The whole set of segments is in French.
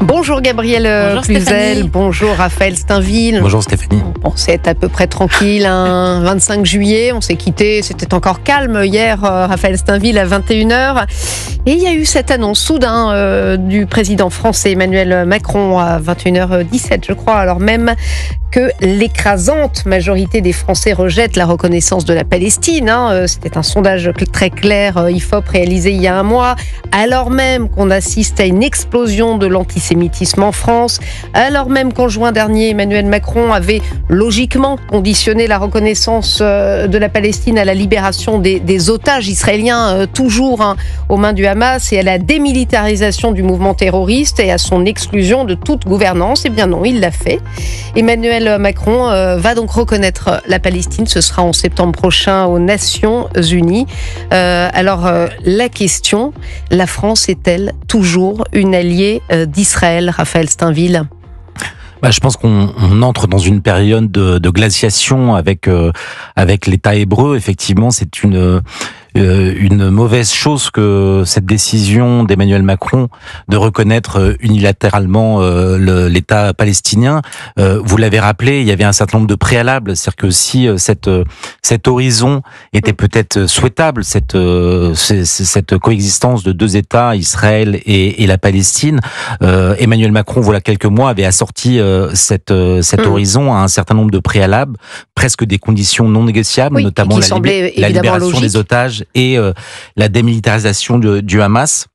Bonjour Gabriel Cluzel, bonjour Raphaël Steinville. Bonjour Stéphanie. Bon, c'est à peu près tranquille, 25 juillet, on s'est quitté, c'était encore calme hier, Raphaël Steinville à 21h. Et il y a eu cette annonce soudain du président français Emmanuel Macron à 21h17, je crois, alors même que l'écrasante majorité des Français rejettent la reconnaissance de la Palestine. C'était un sondage très clair, IFOP, réalisé il y a un mois, alors même qu'on assiste à une explosion de l'antisémitisme en France, alors même qu'en juin dernier, Emmanuel Macron avait logiquement conditionné la reconnaissance de la Palestine à la libération des otages israéliens, toujours aux mains du Hamas, et à la démilitarisation du mouvement terroriste et à son exclusion de toute gouvernance. Eh bien non, il l'a fait. Emmanuel Macron va donc reconnaître la Palestine. Ce sera en septembre prochain aux Nations Unies. Alors, la question, la France est-elle toujours une alliée d'Israël, Raphaël Steinville ? Je pense qu'on entre dans une période de glaciation avec l'État hébreu. Effectivement, c'est une mauvaise chose que cette décision d'Emmanuel Macron de reconnaître unilatéralement l'État palestinien. Vous l'avez rappelé, il y avait un certain nombre de préalables, c'est-à-dire que si cet horizon était peut-être souhaitable, cette coexistence de deux États, Israël et la Palestine, Emmanuel Macron, voilà quelques mois, avait assorti cet horizon à un certain nombre de préalables, presque des conditions non négociables, notamment la libération des otages et la démilitarisation du Hamas.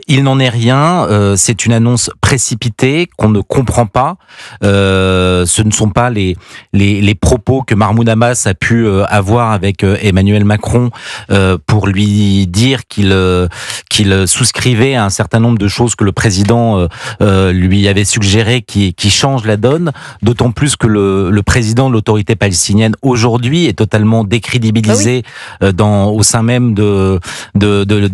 Il n'en est rien, c'est une annonce précipitée qu'on ne comprend pas. Ce ne sont pas les propos que Mahmoud Abbas a pu avoir avec Emmanuel Macron pour lui dire qu'il souscrivait à un certain nombre de choses que le président lui avait suggéré qui changent la donne, d'autant plus que le président de l'autorité palestinienne aujourd'hui est totalement décrédibilisé au sein même de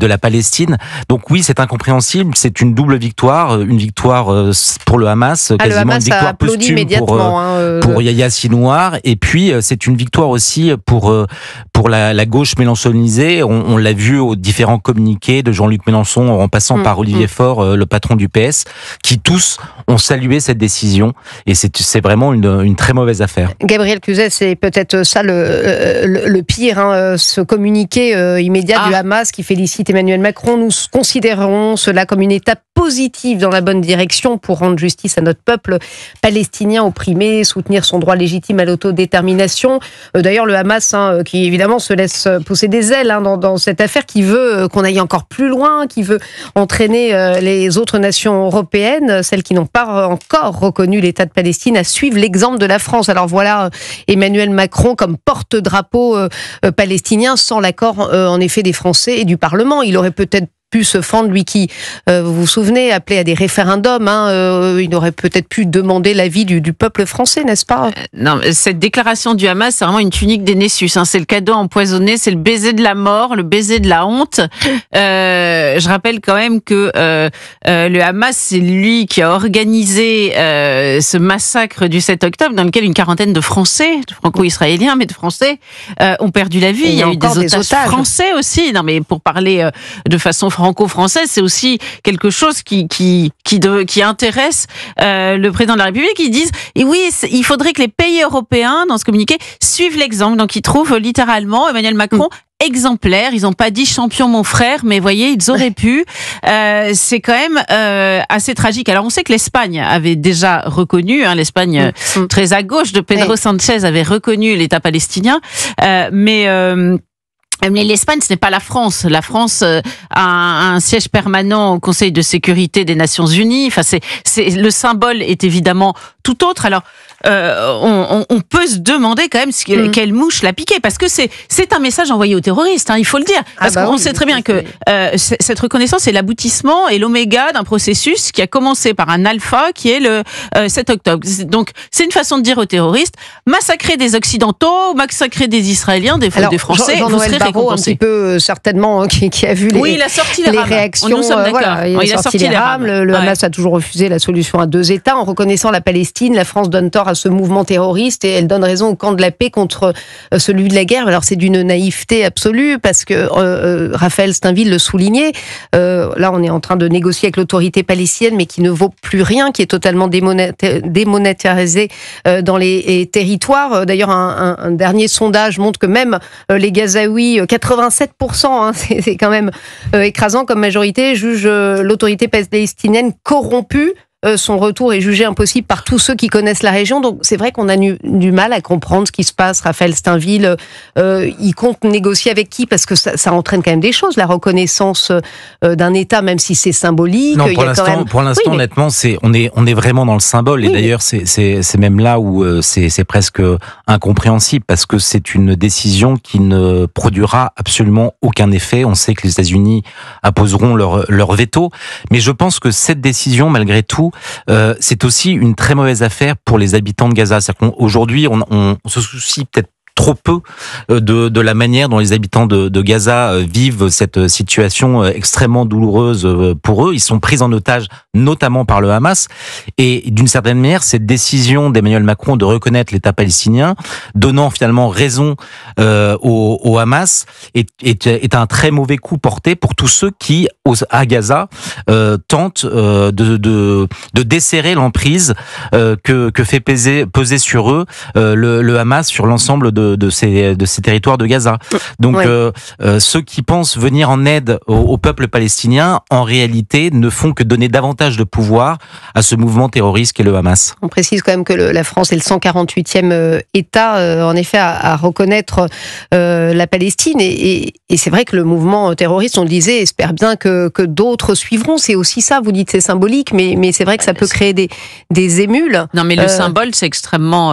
la Palestine. Donc oui, c'est incompréhensible, c'est une double victoire, une victoire pour le Hamas, quasiment une victoire posthume pour Yahya Sinwar, et puis c'est une victoire aussi pour la gauche mélenchonisée. On l'a vu aux différents communiqués de Jean-Luc Mélenchon en passant par Olivier Faure, le patron du PS, qui tous ont salué cette décision, et c'est vraiment une très mauvaise affaire. Gabriel Cluzel, c'est peut-être ça le pire, ce communiqué immédiat du Hamas qui félicite Emmanuel Macron. Nous considérons cela comme une étape positive dans la bonne direction pour rendre justice à notre peuple palestinien opprimé, soutenir son droit légitime à l'autodétermination. D'ailleurs, le Hamas, qui évidemment se laisse pousser des ailes dans cette affaire, qui veut qu'on aille encore plus loin, qui veut entraîner les autres nations européennes, celles qui n'ont pas encore reconnu l'État de Palestine, à suivre l'exemple de la France. Alors voilà Emmanuel Macron comme porte-drapeau palestinien sans l'accord en effet des Français et du Parlement. Il aurait peut-être pu se fendre, lui qui, vous vous souvenez, appelait à des référendums. Il aurait peut-être pu demander l'avis du peuple français, n'est-ce pas ? Non, cette déclaration du Hamas, c'est vraiment une tunique des Nessus. C'est le cadeau empoisonné, c'est le baiser de la mort, le baiser de la honte. Je rappelle quand même que le Hamas, c'est lui qui a organisé ce massacre du 7 octobre, dans lequel une quarantaine de Français, de franco-israéliens, mais de Français, ont perdu la vie. Il y a eu des otages français aussi. Non, mais pour parler de façon franco-française, c'est aussi quelque chose qui intéresse le président de la République. Ils disent, et oui, il faudrait que les pays européens, dans ce communiqué, suivent l'exemple. Donc, ils trouvent littéralement Emmanuel Macron exemplaire. Ils n'ont pas dit champion mon frère, mais voyez, ils auraient pu. C'est quand même assez tragique. Alors, on sait que l'Espagne avait déjà reconnu, l'Espagne très à gauche de Pedro Sanchez avait reconnu l'État palestinien, mais l'Espagne, ce n'est pas la France. La France a un siège permanent au Conseil de sécurité des Nations Unies. Enfin, le symbole est évidemment tout autre. Alors, on peut se demander quand même quelle mouche l'a piqué, parce que c'est un message envoyé aux terroristes, il faut le dire. Parce qu'on sait très bien que cette reconnaissance est l'aboutissement et l'oméga d'un processus qui a commencé par un alpha qui est le 7 octobre. Donc, c'est une façon de dire aux terroristes, massacrer des Occidentaux, massacrer des Israéliens, des Français, vous serez récompensés. Un petit peu, certainement, qui a vu il a sorti les réactions. Nous sommes d'accord. Il a sorti les rames. Le Hamas a toujours refusé la solution à deux États. En reconnaissant la Palestine, la France donne tort à ce mouvement terroriste et elle donne raison au camp de la paix contre celui de la guerre. Alors c'est d'une naïveté absolue parce que Raphaël Steinville le soulignait. Là, on est en train de négocier avec l'autorité palestinienne, mais qui ne vaut plus rien, qui est totalement démonétarisé dans les territoires. D'ailleurs, un dernier sondage montre que même les Gazaouis, 87%, hein, c'est quand même écrasant comme majorité, jugent l'autorité palestinienne corrompue. Son retour est jugé impossible par tous ceux qui connaissent la région. Donc c'est vrai qu'on a du mal à comprendre ce qui se passe. Raphaël Steinville, il compte négocier avec qui? Parce que ça entraîne quand même des choses, la reconnaissance d'un État, même si c'est symbolique. Non, pour l'instant, honnêtement, on est vraiment dans le symbole. Et d'ailleurs, c'est même là où c'est presque incompréhensible, parce que c'est une décision qui ne produira absolument aucun effet. On sait que les États-Unis apposeront leur veto. Mais je pense que cette décision, malgré tout, c'est aussi une très mauvaise affaire pour les habitants de Gaza. C'est-à-dire qu'aujourd'hui, on se soucie peut-être trop peu de la manière dont les habitants de Gaza vivent cette situation extrêmement douloureuse pour eux. Ils sont pris en otage, notamment par le Hamas. Et d'une certaine manière, cette décision d'Emmanuel Macron de reconnaître l'État palestinien, donnant finalement raison au Hamas, est un très mauvais coup porté pour tous ceux qui, à Gaza, tentent de desserrer l'emprise que fait peser sur eux le Hamas sur l'ensemble de ces territoires de Gaza. Donc ceux qui pensent venir en aide au peuple palestinien, en réalité, ne font que donner davantage de pouvoir à ce mouvement terroriste qu'est le Hamas. On précise quand même que la France est le 148e État, en effet, à reconnaître la Palestine. Et c'est vrai que le mouvement terroriste, on le disait, espère bien que d'autres suivront. C'est aussi ça, vous dites, c'est symbolique, mais c'est vrai que ça peut créer des émules. Non, mais le symbole, c'est extrêmement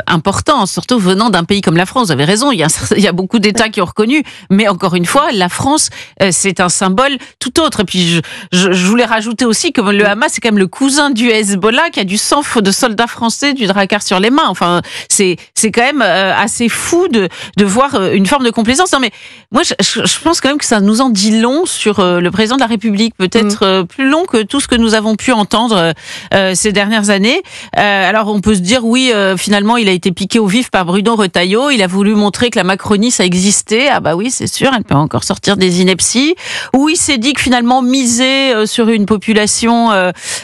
important, surtout venant d'un pays comme la France. Vous avez raison, il y a beaucoup d'États qui ont reconnu, mais encore une fois, la France, c'est un symbole tout autre. Et puis, je voulais rajouter aussi que le Hamas, c'est quand même le cousin du Hezbollah qui a du sang de soldats français, du dracard sur les mains. Enfin, c'est quand même assez fou de voir une forme de complaisance. Non, mais moi, je pense quand même que ça nous en dit long sur le président de la République, peut-être plus long que tout ce que nous avons pu entendre ces dernières années. Alors, on peut se dire, oui, finalement, il a été piqué au vif par Bruno Retailleau. Il a voulu montrer que la Macronie, ça existait. Ah bah oui, c'est sûr, elle peut encore sortir des inepties. Ou il s'est dit que finalement, miser sur une population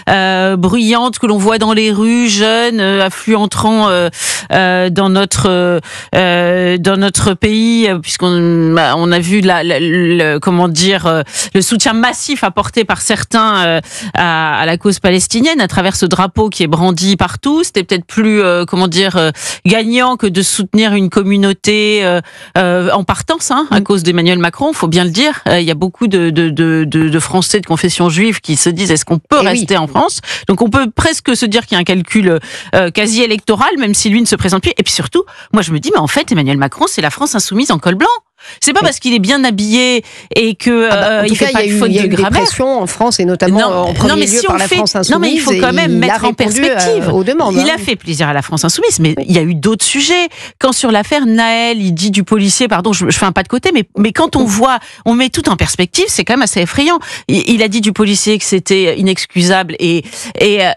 bruyante que l'on voit dans les rues, jeunes, afflux entrant dans notre pays, puisqu'on a vu comment dire, le soutien massif apporté par certains à la cause palestinienne à travers ce drapeau qui est brandi partout. C'était peut-être plus gagnant que de soutenir une communauté en partance, à cause d'Emmanuel Macron, faut bien le dire. Il y a beaucoup de Français de confession juive qui se disent, est-ce qu'on peut rester en France? Donc on peut presque se dire qu'il y a un calcul quasi électoral, même si lui ne se présente plus. Et puis surtout, moi je me dis, mais en fait, Emmanuel Macron, c'est la France insoumise en col blanc. C'est pas parce qu'il est bien habillé et que il fait pas de faute de grammaire. Il y a eu des pressions en France et notamment en premier lieu par la France insoumise. Non, mais il faut quand même mettre en perspective aux demandes. Il a fait plaisir à la France insoumise, mais il y a eu d'autres sujets. Quand sur l'affaire Naël, il dit du policier, pardon, je fais un pas de côté, mais quand on met tout en perspective, c'est quand même assez effrayant. Il a dit du policier que c'était inexcusable et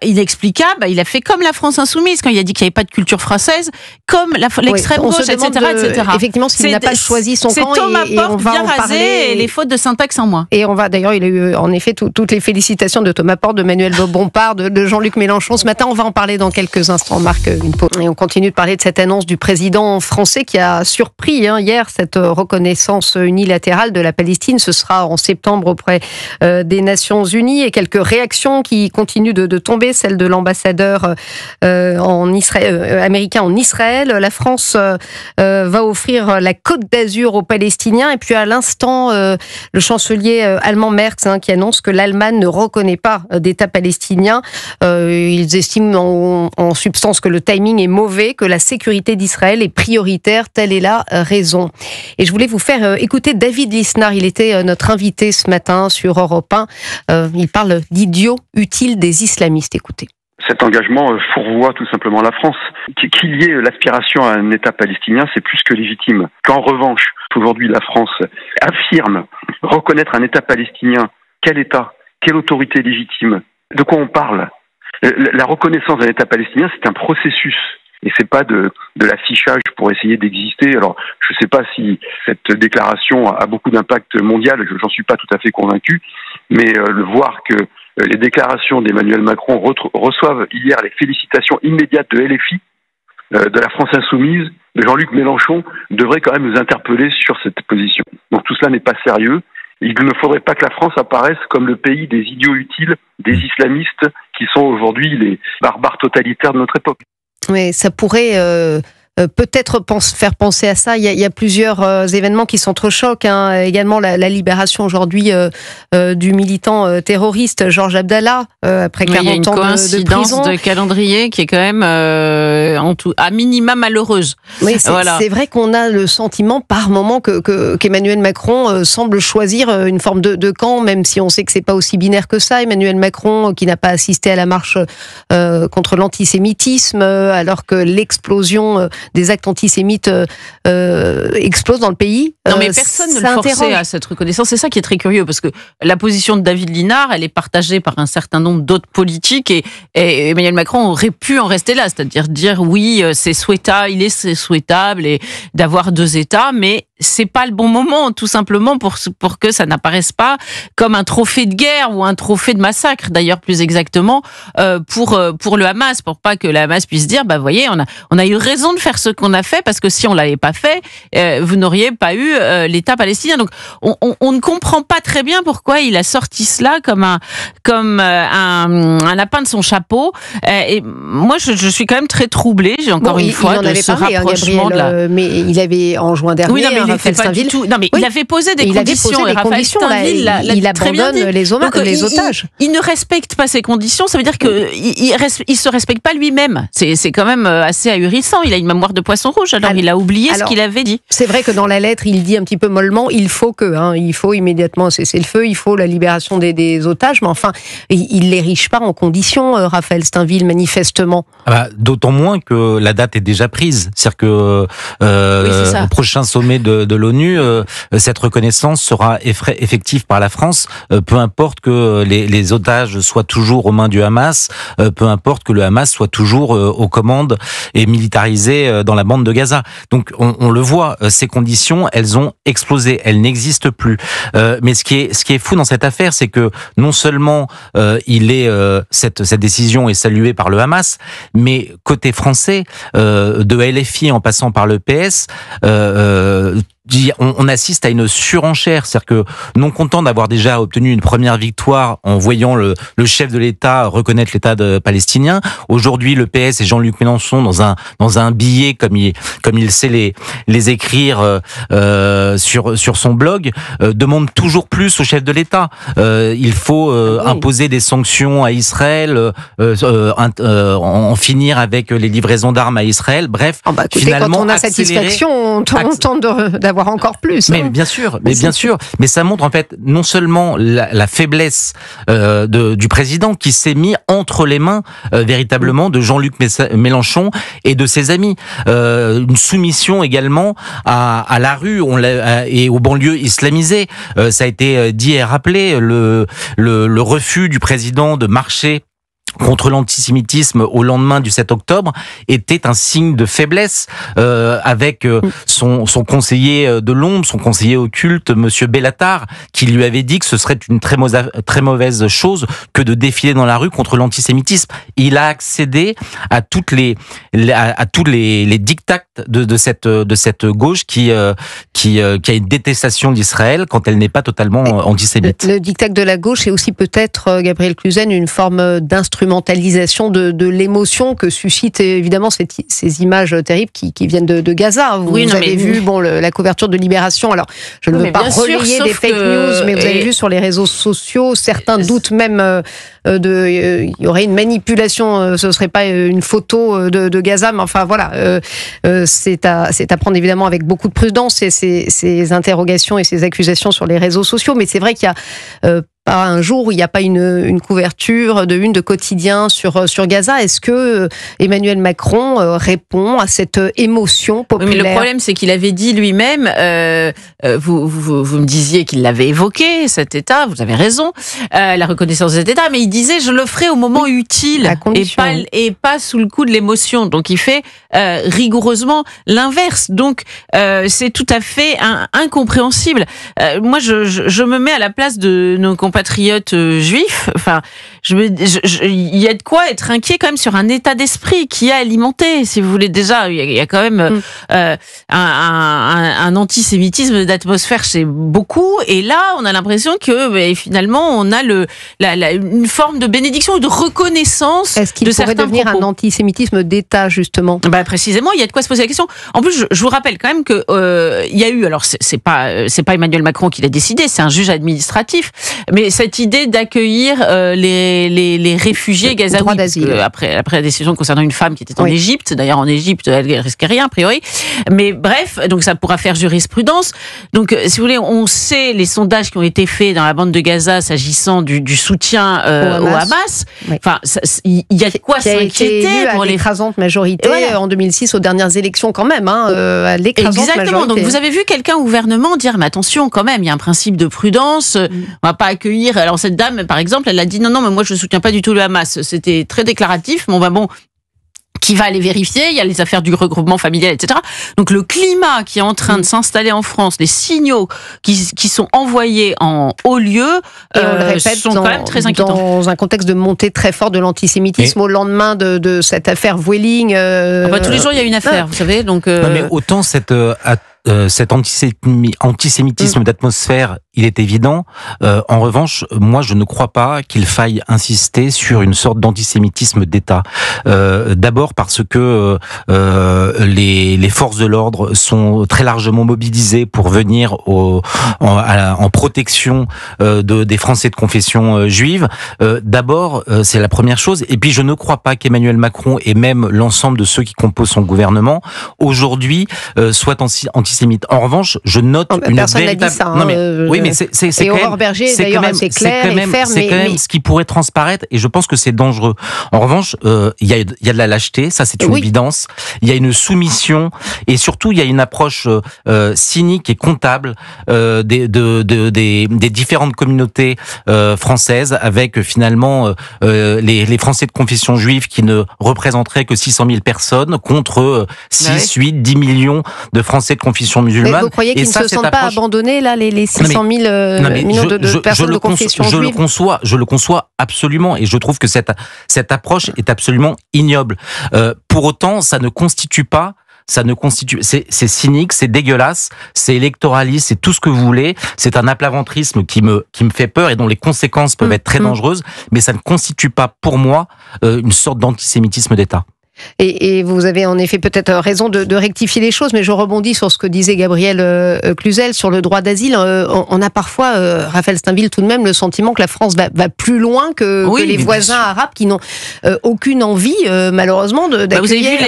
inexplicable. Il a fait comme la France insoumise quand il a dit qu'il n'y avait pas de culture française, comme l'extrême gauche, etc. Effectivement, s'il n'a pas choisi son c'est Thomas Porte bien rasé et les fautes de syntaxe en moins. Et d'ailleurs, il a eu en effet toutes les félicitations de Thomas Porte, de Manuel Bompard, de Jean-Luc Mélenchon ce matin. On va en parler dans quelques instants. On marque une pause. Et on continue de parler de cette annonce du président français qui a surpris hier cette reconnaissance unilatérale de la Palestine. Ce sera en septembre auprès des Nations Unies et quelques réactions qui continuent de tomber. Celle de l'ambassadeur américain en Israël. La France va offrir la Côte d'Azur aux Palestiniens. Et puis à l'instant, le chancelier allemand Merz qui annonce que l'Allemagne ne reconnaît pas d'État palestinien. Ils estiment en substance que le timing est mauvais, que la sécurité d'Israël est prioritaire. Telle est la raison. Et je voulais vous faire écouter David Lisnard. Il était notre invité ce matin sur Europe 1. Il parle d'idiots utiles des islamistes. Écoutez. Cet engagement fourvoie tout simplement la France. Qu'il y ait l'aspiration à un État palestinien, c'est plus que légitime. Qu'en revanche, aujourd'hui la France affirme reconnaître un État palestinien, quel État, quelle autorité légitime, de quoi on parle? La reconnaissance d'un État palestinien, c'est un processus. et c'est pas de l'affichage pour essayer d'exister. Alors, je sais pas si cette déclaration a beaucoup d'impact mondial, j'en suis pas tout à fait convaincu, mais le voir que les déclarations d'Emmanuel Macron reçoivent hier les félicitations immédiates de LFI, de la France Insoumise, de Jean-Luc Mélenchon, devrait quand même nous interpeller sur cette position. Donc tout cela n'est pas sérieux. Il ne faudrait pas que la France apparaisse comme le pays des idiots utiles, des islamistes qui sont aujourd'hui les barbares totalitaires de notre époque. Mais ça pourrait peut-être faire penser à ça. Il y a plusieurs événements qui s'entrechoquent. Également la libération aujourd'hui du militant terroriste Georges Abdallah après 40 ans de prison. Il y a une coïncidence de calendrier qui est quand même à minima malheureuse. Oui, c'est vrai qu'on a le sentiment par moment qu'Emmanuel Macron semble choisir une forme de camp, même si on sait que c'est pas aussi binaire que ça. Emmanuel Macron qui n'a pas assisté à la marche contre l'antisémitisme, alors que l'explosion des actes antisémites explosent dans le pays. Non, mais personne ne le forçait à cette reconnaissance. C'est ça qui est très curieux, parce que la position de David Linard, elle est partagée par un certain nombre d'autres politiques, et Emmanuel Macron aurait pu en rester là, c'est-à-dire dire oui, c'est souhaitable et d'avoir 2 États, mais c'est pas le bon moment, tout simplement pour que ça n'apparaisse pas comme un trophée de guerre ou un trophée de massacre, d'ailleurs plus exactement, pour le Hamas, pour pas que le Hamas puisse dire, bah voyez, on a eu raison de faire ce qu'on a fait, parce que si on l'avait pas fait, vous n'auriez pas eu l'État palestinien. Donc on ne comprend pas très bien pourquoi il a sorti cela comme un lapin de son chapeau. Et moi, je suis quand même très troublée. J'ai encore une fois de ce rapprochement mais il avait en juin dernier. Oui, non, mais Raphaël Steinville. Non, mais il avait posé des conditions. Et Raphaël Steinville, il abandonne les otages. Il ne respecte pas ces conditions. Ça veut dire que il se respecte pas lui-même. C'est quand même assez ahurissant. Il a une mémoire de poisson rouge. Alors il a oublié ce qu'il avait dit. C'est vrai que dans la lettre, il dit un petit peu mollement, il faut immédiatement cesser le feu, il faut la libération des otages. Mais enfin, il l'érige pas en condition, Raphaël Steinville, manifestement. D'autant moins que la date est déjà prise. C'est-à-dire que au prochain sommet de l'ONU, cette reconnaissance sera effective par la France, peu importe que les otages soient toujours aux mains du Hamas, peu importe que le Hamas soit toujours aux commandes et militarisé dans la bande de Gaza. Donc on le voit, ces conditions, elles ont explosé, elles n'existent plus. Mais ce qui est fou dans cette affaire, c'est que non seulement cette décision est saluée par le Hamas, mais côté français, de LFI en passant par le PS, on assiste à une surenchère, c'est-à-dire que non content d'avoir déjà obtenu une première victoire en voyant le chef de l'État reconnaître l'État palestinien, aujourd'hui le PS et Jean-Luc Mélenchon dans un billet comme il sait les écrire sur son blog, demande toujours plus au chef de l'État. Il faut imposer des sanctions à Israël, en finir avec les livraisons d'armes à Israël. Bref, écoutez, finalement, quand on a satisfaction, on tente d'avoir encore plus. Mais bien sûr, mais ça montre en fait non seulement la faiblesse du président qui s'est mis entre les mains véritablement de Jean-Luc Mélenchon et de ses amis, une soumission également à la rue et aux banlieues islamisées. Ça a été dit et rappelé, le refus du président de marcher contre l'antisémitisme au lendemain du 7 octobre était un signe de faiblesse, avec son conseiller de l'ombre, son conseiller occulte, monsieur Bellatar, qui lui avait dit que ce serait une très mauvaise chose que de défiler dans la rue contre l'antisémitisme. Il a accédé à tous les diktats de cette gauche qui a une détestation d'Israël quand elle n'est pas totalement antisémite. Le diktat de la gauche est aussi peut-être, Gabriel Cluzel, une forme d'instrumentalisation de l'émotion que suscitent évidemment ces images terribles qui viennent de Gaza. Vous avez vu la couverture de Libération. Alors, je ne veux pas relayer des fake news, mais vous avez vu sur les réseaux sociaux, certains doutent même il y aurait une manipulation, ce serait pas une photo de Gaza, mais enfin voilà, c'est à prendre évidemment avec beaucoup de prudence ces interrogations et ces accusations sur les réseaux sociaux, mais c'est vrai qu'il y a pas un jour où il n'y a pas une couverture de une de quotidien sur Gaza. Est-ce que Emmanuel Macron répond à cette émotion populaire? Oui, mais le problème, c'est qu'il avait dit lui-même, vous me disiez qu'il l'avait évoqué, cet État, vous avez raison, la reconnaissance de cet État, mais il disait je le ferai au moment utile et pas sous le coup de l'émotion. Donc il fait rigoureusement l'inverse. Donc c'est tout à fait incompréhensible. Moi, je me mets à la place de nos compatriotes juifs. Enfin, il y a de quoi être inquiet quand même sur un état d'esprit qui a alimenté, si vous voulez. Déjà, il y a quand même un antisémitisme d'atmosphère chez beaucoup, et là, on a l'impression que finalement, on a une forme de bénédiction ou de reconnaissance. Est-ce qu'il pourrait devenir un antisémitisme d'État, justement? Précisément, il y a de quoi se poser la question. En plus, je vous rappelle quand même que il y a eu, alors c'est pas Emmanuel Macron qui l'a décidé, c'est un juge administratif, mais cette idée d'accueillir les réfugiés gazaouis, après la décision concernant une femme qui était en Égypte, d'ailleurs en Égypte elle risquait rien a priori, mais bref, donc ça pourra faire jurisprudence. Donc si vous voulez, on sait les sondages qui ont été faits dans la bande de Gaza s'agissant du soutien au Hamas. Enfin, il y a de quoi s'inquiéter pour l'écrasante majorité en 2006 aux dernières élections quand même, à l'écrasante majorité. Donc vous avez vu quelqu'un au gouvernement dire mais attention quand même, il y a un principe de prudence, on va pas accueillir. Alors cette dame par exemple, elle a dit non mais moi je soutiens pas du tout le Hamas. C'était très déclaratif, mais bon, qui va aller vérifier, il y a les affaires du regroupement familial, etc. Donc le climat qui est en train de s'installer en France, les signaux qui sont envoyés en haut lieu, et on le répète, sont quand même très inquiétants. Dans un contexte de montée très forte de l'antisémitisme au lendemain de cette affaire Vueling. Tous les jours il y a une affaire, vous savez. Donc non, mais autant cet antisémitisme d'atmosphère, il est évident. En revanche, moi, je ne crois pas qu'il faille insister sur une sorte d'antisémitisme d'État. D'abord parce que les forces de l'ordre sont très largement mobilisées pour venir en protection des Français de confession juive. D'abord, c'est la première chose. Et puis, je ne crois pas qu'Emmanuel Macron et même l'ensemble de ceux qui composent son gouvernement aujourd'hui soient antisémites. En revanche, je note une personne n'a dit ça. Oui, mais c'est quand même, Berger, d'ailleurs, assez clair et ferme. C'est quand même ce qui pourrait transparaître, et je pense que c'est dangereux. En revanche, il y a de la lâcheté, ça c'est une évidence. Il y a une soumission, et surtout il y a une approche cynique et comptable des différentes communautés françaises, avec finalement les Français de confession juive qui ne représenteraient que 600 000 personnes contre 6, 8, 10 millions de Français de confession musulmane. Mais vous croyez qu'ils ne se sentent pas abandonnés, là, les 600 000 millions de personnes de confession juive? Je le conçois absolument, et je trouve que cette approche est absolument ignoble. Pour autant, c'est cynique, c'est dégueulasse, c'est électoraliste, c'est tout ce que vous voulez. C'est un aplaventrisme qui me fait peur et dont les conséquences peuvent être très dangereuses, mais ça ne constitue pas pour moi une sorte d'antisémitisme d'État. Et vous avez en effet peut-être raison de rectifier les choses, mais je rebondis sur ce que disait Gabriel Cluzel sur le droit d'asile. On a parfois, Raphaël Steinville, tout de même le sentiment que la France va plus loin que les voisins arabes qui n'ont aucune envie, malheureusement, d'accueillir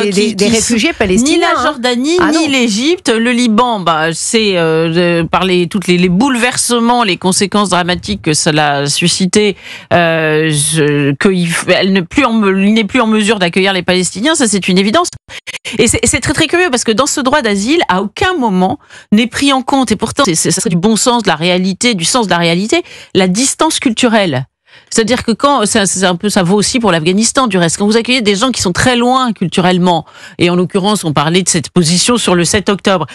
des réfugiés palestiniens. Ni la Jordanie, ni l'Égypte. Le Liban, c'est par tous les bouleversements, les conséquences dramatiques que cela a suscité, il n'est plus en mesure d'accueillir les Palestiniens, ça c'est une évidence. Et c'est très très curieux parce que dans ce droit d'asile, à aucun moment n'est pris en compte, et pourtant ça serait du bon sens de la réalité, du sens de la réalité, la distance culturelle. C'est-à-dire que ça vaut aussi pour l'Afghanistan du reste. Quand vous accueillez des gens qui sont très loin culturellement, et en l'occurrence on parlait de cette position sur le 7 octobre,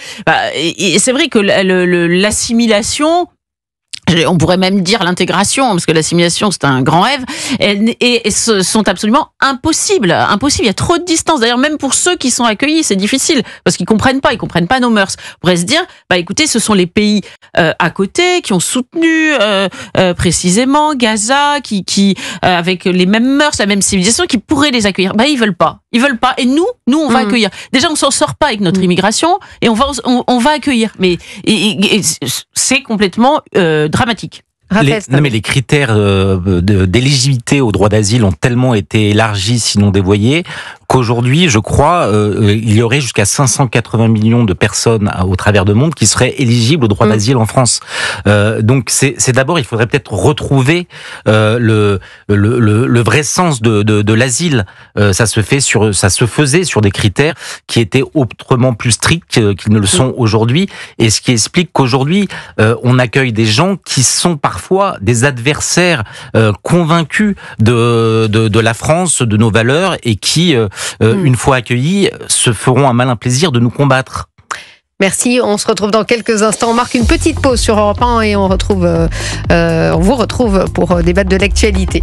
et c'est vrai que l'assimilation, on pourrait même dire l'intégration, parce que l'assimilation c'est un grand rêve, et sont absolument impossibles. Il y a trop de distance. D'ailleurs, même pour ceux qui sont accueillis, c'est difficile, parce qu'ils comprennent pas nos mœurs. On pourrait se dire, écoutez, ce sont les pays à côté qui ont soutenu précisément Gaza, qui avec les mêmes mœurs, la même civilisation, qui pourraient les accueillir. Ils veulent pas. Et nous on va accueillir. Déjà, on s'en sort pas avec notre immigration, et on va accueillir. Mais c'est complètement dramatique. Les critères d'éligibilité au droit d'asile ont tellement été élargis, sinon dévoyés, qu'aujourd'hui, je crois, il y aurait jusqu'à 580 millions de personnes au travers du monde qui seraient éligibles au droit d'asile en France. Donc c'est d'abord, il faudrait peut-être retrouver le vrai sens de l'asile. Ça se faisait sur des critères qui étaient autrement plus stricts qu'ils ne le sont aujourd'hui, et ce qui explique qu'aujourd'hui on accueille des gens qui sont parfois des adversaires convaincus de la France, de nos valeurs, et qui, une fois accueillis, se feront un malin plaisir de nous combattre. Merci, on se retrouve dans quelques instants. On marque une petite pause sur Europe 1 et on vous retrouve pour débattre de l'actualité.